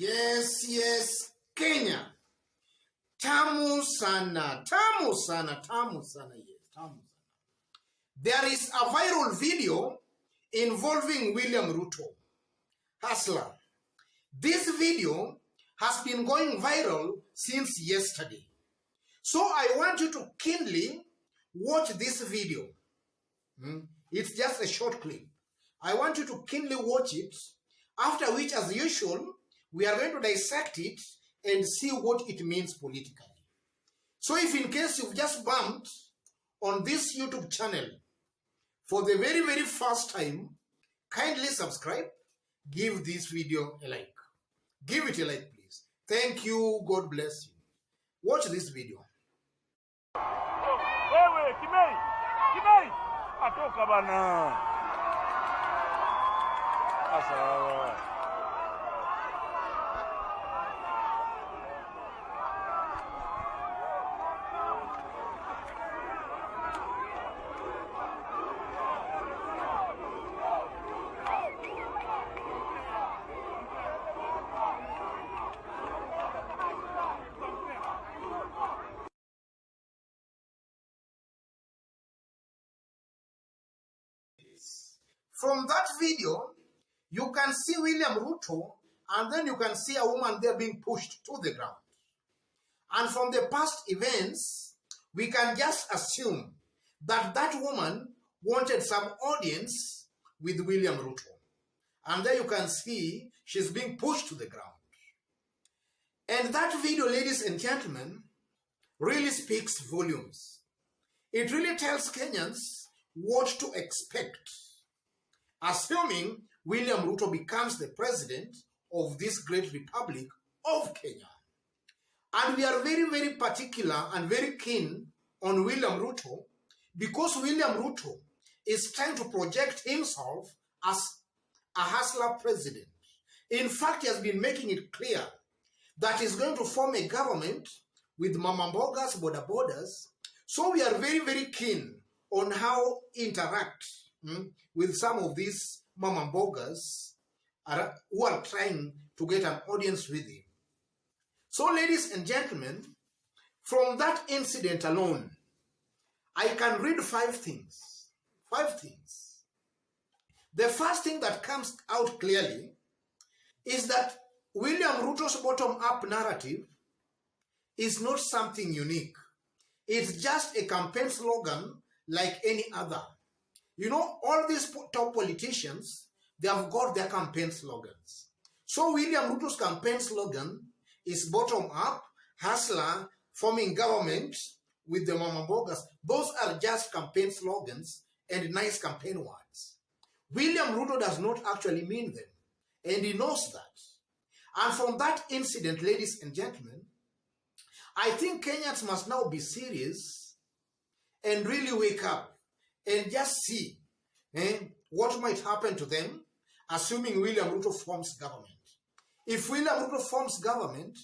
Yes, Kenya. Tamu sana, tamu sana, tamu sana, yes, tamu sana. There is a viral video involving William Ruto, hustler. This video has been going viral since yesterday. So I want you to keenly watch this video. It's just a short clip. I want you to keenly watch it, after which, as usual, we are going to dissect it and see what it means politically. So if in case you've just bumped on this YouTube channel for the very, very first time, kindly subscribe, give this video a like. Give it a like, please. Thank you. God bless you. Watch this video. Wewe, Kimei, atoka bana. Asa. From that video, you can see William Ruto, and then you can see a woman there being pushed to the ground. And from the past events, we can just assume that that woman wanted some audience with William Ruto. And there you can see she's being pushed to the ground. And that video, ladies and gentlemen, really speaks volumes. It really tells Kenyans what to expect, assuming William Ruto becomes the president of this great republic of Kenya. And we are very, very particular and very keen on William Ruto because William Ruto is trying to project himself as a hustler president. In fact, he has been making it clear that he's going to form a government with mama mbogas, boda bodas. So we are very, very keen on how he interact with some of these mama mbogas who are trying to get an audience with him. So, ladies and gentlemen, from that incident alone, I can read five things. The first thing that comes out clearly is that William Ruto's bottom-up narrative is not something unique. It's just a campaign slogan like any other. You know, all these top politicians, they have got their campaign slogans. So William Ruto's campaign slogan is bottom-up, hustler, forming government with the mama mbogas. Those are just campaign slogans and nice campaign words. William Ruto does not actually mean them, and he knows that. And from that incident, ladies and gentlemen, I think Kenyans must now be serious and really wake up and just see what might happen to them, assuming William Ruto forms government. If William Ruto forms government,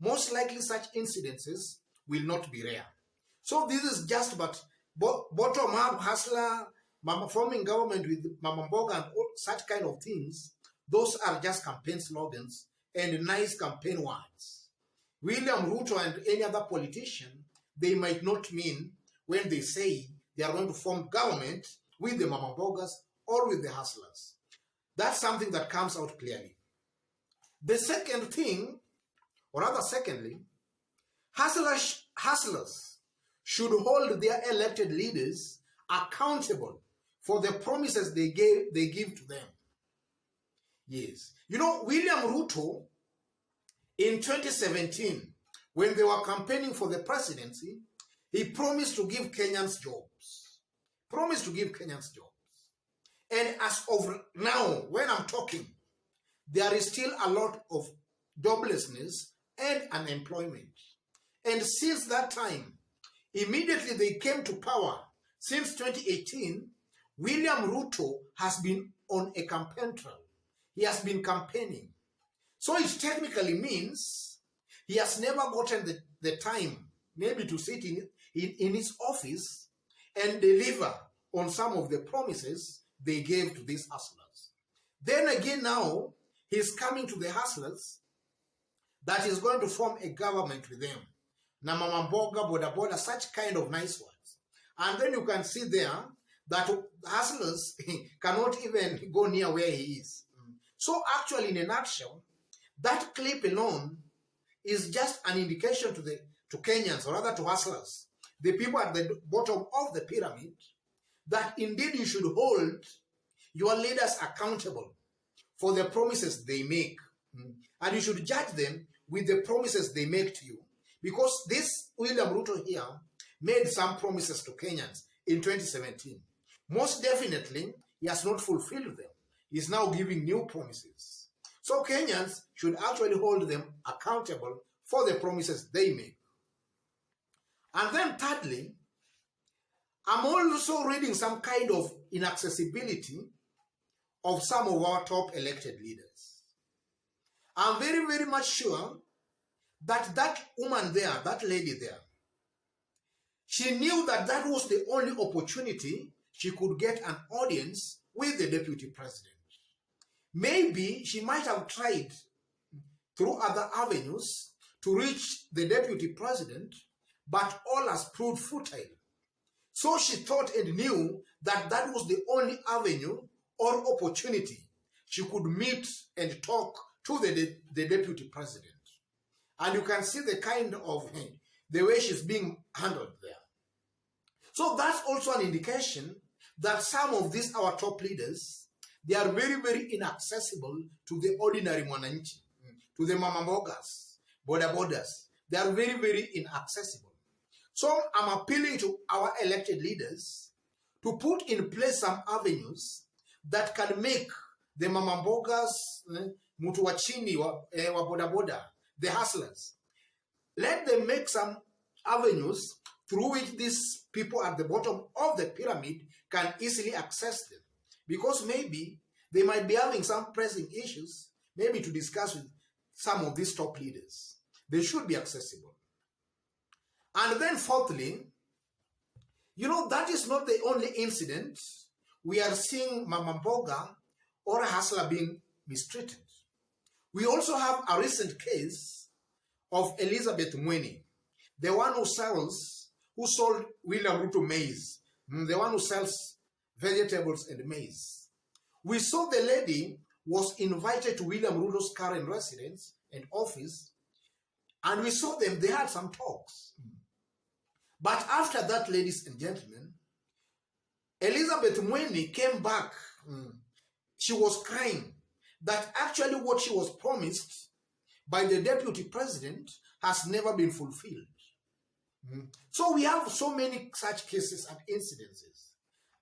most likely such incidences will not be rare. So this is just but bottom-up hustler, forming government with mama mboga and all such kind of things. Those are just campaign slogans and nice campaign words. William Ruto and any other politician, they might not mean when they say they are going to form government with the mama mbogas or with the hustlers. That's something that comes out clearly. The second thing, or rather secondly, hustlers should hold their elected leaders accountable for the promises they give to them. Yes. You know, William Ruto, in 2017, when they were campaigning for the presidency, he promised to give Kenyans jobs. And as of now, when I'm talking, there is still a lot of joblessness and unemployment. And since that time, immediately they came to power, since 2018, William Ruto has been on a campaign trail. He has been campaigning. So it technically means he has never gotten the time maybe to sit in his office and deliver on some of the promises they gave to these hustlers. Then again now, he's coming to the hustlers that is going to form a government with them. Na mama mboga, boda boda, such kind of nice ones. And then you can see there that hustlers cannot even go near where he is. So actually, in a nutshell, that clip alone is just an indication to Kenyans, or rather to hustlers, the people at the bottom of the pyramid, that indeed you should hold your leaders accountable for the promises they make. And you should judge them with the promises they make to you. Because this William Ruto here made some promises to Kenyans in 2017. Most definitely, he has not fulfilled them. He's now giving new promises. So Kenyans should actually hold them accountable for the promises they make. And then thirdly, I'm also reading some kind of inaccessibility of some of our top elected leaders. I'm very, very much sure that that woman there, that lady there, she knew that that was the only opportunity she could get an audience with the deputy president. Maybe she might have tried through other avenues to reach the deputy president, but all has proved futile. So she thought and knew that that was the only avenue or opportunity she could meet and talk to the deputy president. And you can see the kind of the way she's being handled there. So that's also an indication that some of these, our top leaders, they are very, very inaccessible to the ordinary mwananchi, to the mama mbogas, boda bodas. They are very, very inaccessible. So I'm appealing to our elected leaders to put in place some avenues that can make the mama mbogas, mutu wa chini, wa boda boda, the hustlers, let them make some avenues through which these people at the bottom of the pyramid can easily access them. Because maybe they might be having some pressing issues, maybe to discuss with some of these top leaders. They should be accessible. And then fourthly, that is not the only incident we are seeing mama mboga or a hustler being mistreated. We also have a recent case of Elizabeth Mweni, the one who sold William Ruto maize, the one who sells vegetables and maize. We saw the lady was invited to William Ruto's current residence and office, and we saw them, they had some talks. But after that, ladies and gentlemen, Elizabeth Mweni came back. She was crying that actually what she was promised by the deputy president has never been fulfilled. So we have so many such cases and incidences.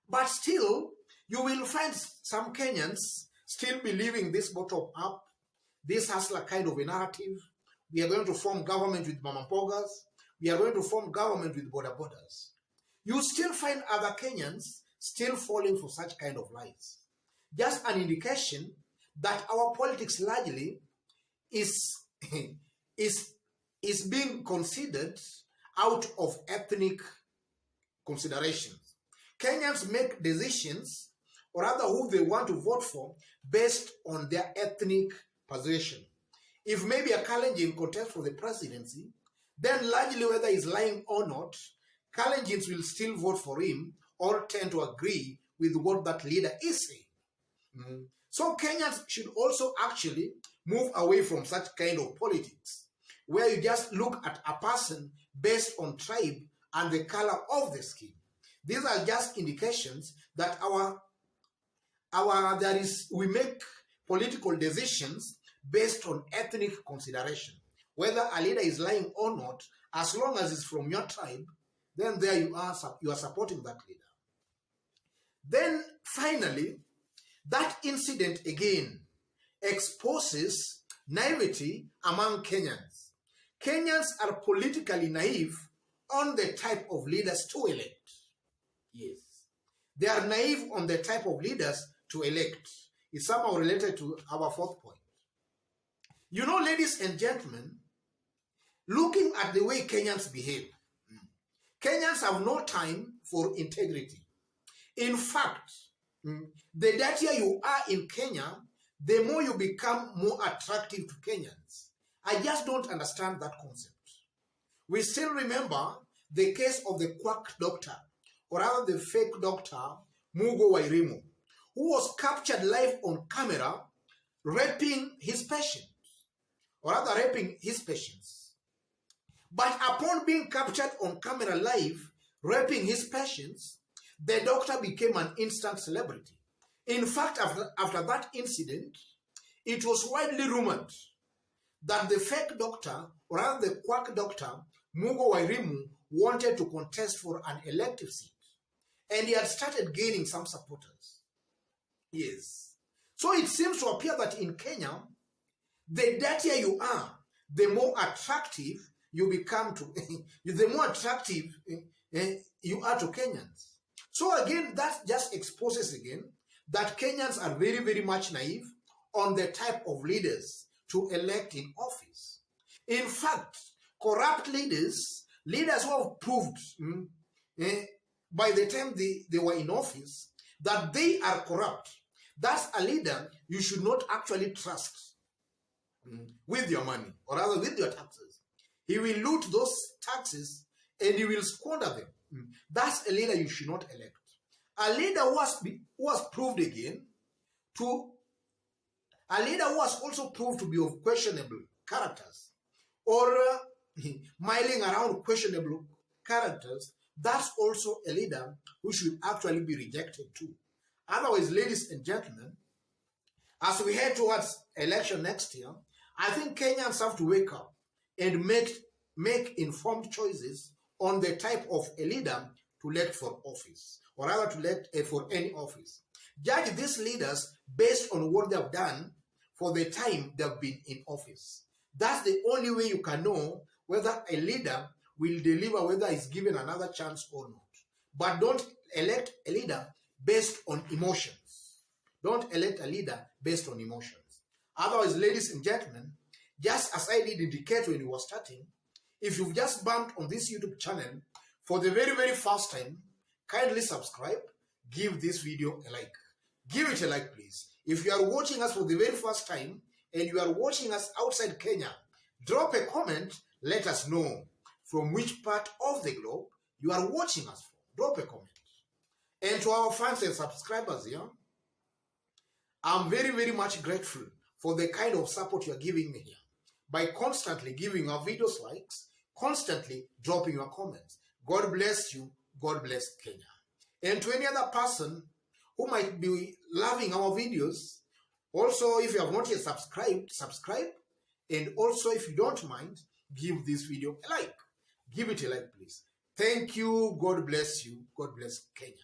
But still, you will find some Kenyans still believing this bottom up, this hustler kind of a narrative. We are going to form government with mama mbogas. We are going to form government with boda bodas. You still find other Kenyans still falling for such kind of lies. Just an indication that our politics largely is being considered out of ethnic considerations. Kenyans make decisions, or rather who they want to vote for, based on their ethnic position. If maybe a Kalenjin contest for the presidency, then largely whether he's lying or not, Kalenjins will still vote for him or tend to agree with what that leader is saying. So Kenyans should also actually move away from such kind of politics, where you just look at a person based on tribe and the color of the skin. These are just indications that we make political decisions based on ethnic consideration. Whether a leader is lying or not, as long as it's from your tribe, then there you are supporting that leader. Then finally, that incident again exposes naivety among Kenyans. Kenyans are politically naive on the type of leaders to elect. Yes. They are naive on the type of leaders to elect. It's somehow related to our fourth point. Ladies and gentlemen, looking at the way Kenyans behave, Kenyans have no time for integrity. In fact, the dirtier you are in Kenya, the more you become more attractive to Kenyans. I just don't understand that concept. We still remember the case of the quack doctor, or rather the fake doctor, Mugo Wairimu, who was captured live on camera raping his patients, or rather raping his patients. But upon being captured on camera live raping his patients, the doctor became an instant celebrity. In fact, after that incident, it was widely rumored that the fake doctor, or rather the quack doctor, Mugo Wairimu, wanted to contest for an elective seat. And he had started gaining some supporters. Yes. So it seems to appear that in Kenya, the dirtier you are, the more attractive you become to, the more attractive you are to Kenyans. So again, that just exposes again that Kenyans are very, very much naive on the type of leaders to elect in office. In fact, corrupt leaders who have proved by the time they were in office that they are corrupt, that's a leader you should not actually trust with your money, or rather with your taxes. He will loot those taxes and he will squander them. That's a leader you should not elect. A leader who was proved again to, a leader who was also proved to be of questionable characters, or milling around questionable characters, that's also a leader who should actually be rejected too. Otherwise, ladies and gentlemen, as we head towards election next year, I think Kenyans have to wake up and make informed choices on the type of a leader to elect for office, or rather to elect for any office. Judge these leaders based on what they have done for the time they have been in office. That's the only way you can know whether a leader will deliver, whether he's given another chance or not. But don't elect a leader based on emotions. Don't elect a leader based on emotions. Otherwise, ladies and gentlemen, just as I did indicate when you were starting, if you've just bumped on this YouTube channel for the very, very first time, kindly subscribe, give this video a like. Give it a like, please. If you are watching us for the very first time and you are watching us outside Kenya, drop a comment, let us know from which part of the globe you are watching us from. Drop a comment. And to our fans and subscribers here, I'm very, very much grateful for the kind of support you are giving me here by constantly giving our videos likes, constantly dropping your comments. God bless you. God bless Kenya. And to any other person who might be loving our videos, also, if you have not yet subscribed, subscribe. And also, if you don't mind, give this video a like. Give it a like, please. Thank you. God bless you. God bless Kenya.